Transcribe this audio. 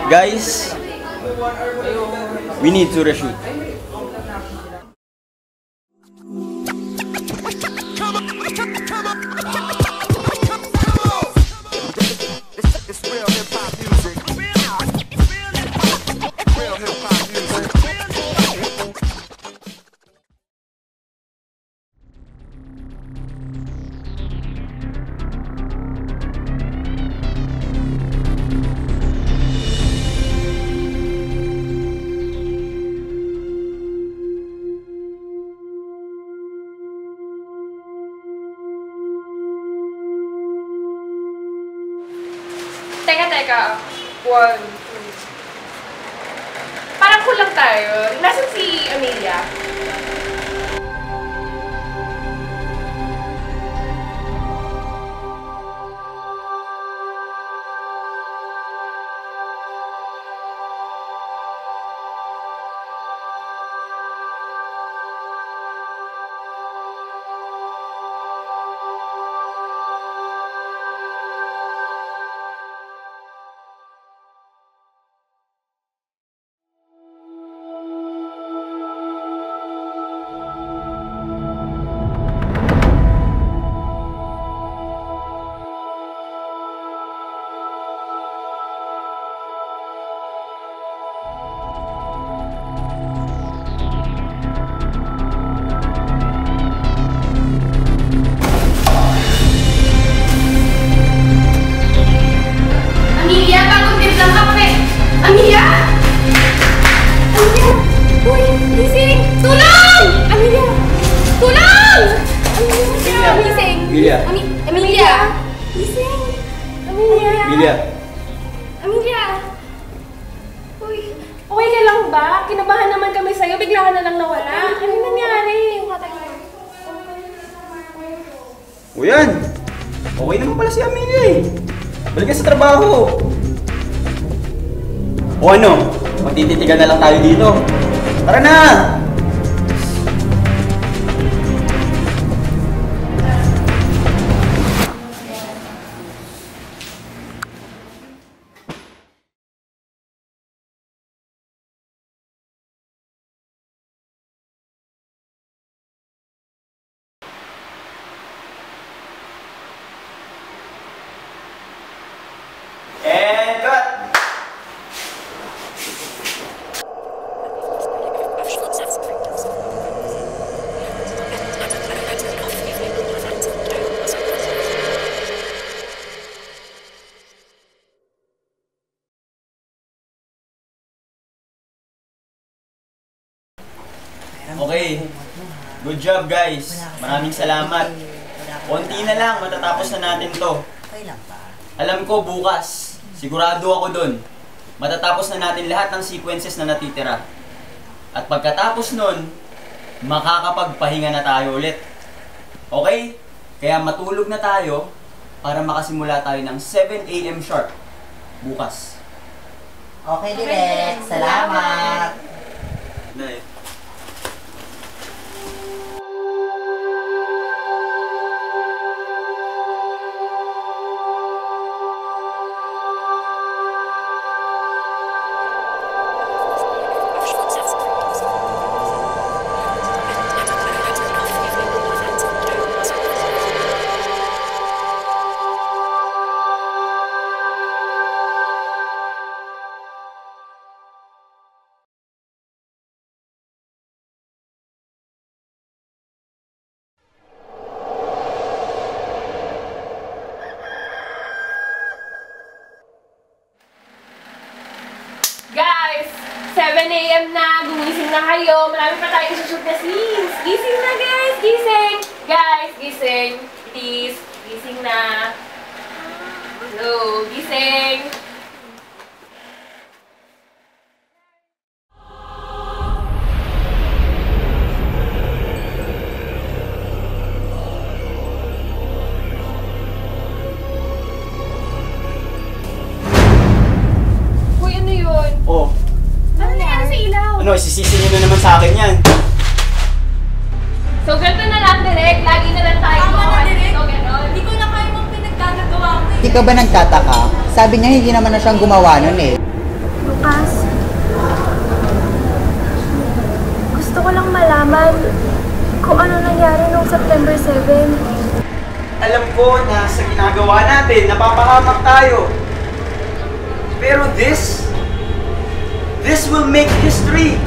Guys, we need to reshoot. It's real hip-hop music. Real hip-hop music. Teka. 1, 2. Parang kulang tayo. Nasaan si Amelia? Amelia! Uy, okay ka lang ba? Kinabahan naman kami sa'yo, bigla ka na lang nawala. Ano nangyari? O yan! Okay naman pala si Amelia eh. Balik ka sa trabaho. O ano? Magtititigan na lang tayo dito. Tara na! And cut! Okay. Good job guys. Maraming salamat. Konti na lang, matatapos na natin to. Alam ko bukas, sigurado ako dun, matatapos na natin lahat ng sequences na natitira. At pagkatapos nun, makakapagpahinga na tayo ulit. Okay? Kaya matulog na tayo para makasimula tayo ng 7 AM sharp bukas. Okay, Direk. Salamat. Good night. Guys, 7 AM na, gumising na kayo. Marami pa tayong shoot na scenes. Gising na guys, gising! Guys, gising. Please, gising na. Hello, gising. Uy, ano yun? Oh, Ano nangyari sa ilaw? ano, isisisi nyo na naman sa akin yan. So, ganito na lang, Direk. Lagi na lang tayo. Tama na, Direk. So, ganon. Hindi ko na kayo mong pinagkagagawa ko eh. Di ka ba nagtataka? Sabi niya hindi naman na siyang gumawa nun eh. Lucas, gusto ko lang malaman kung ano nangyari noong September 7. Alam ko na sa ginagawa natin, napapahamak tayo. Pero this will make history.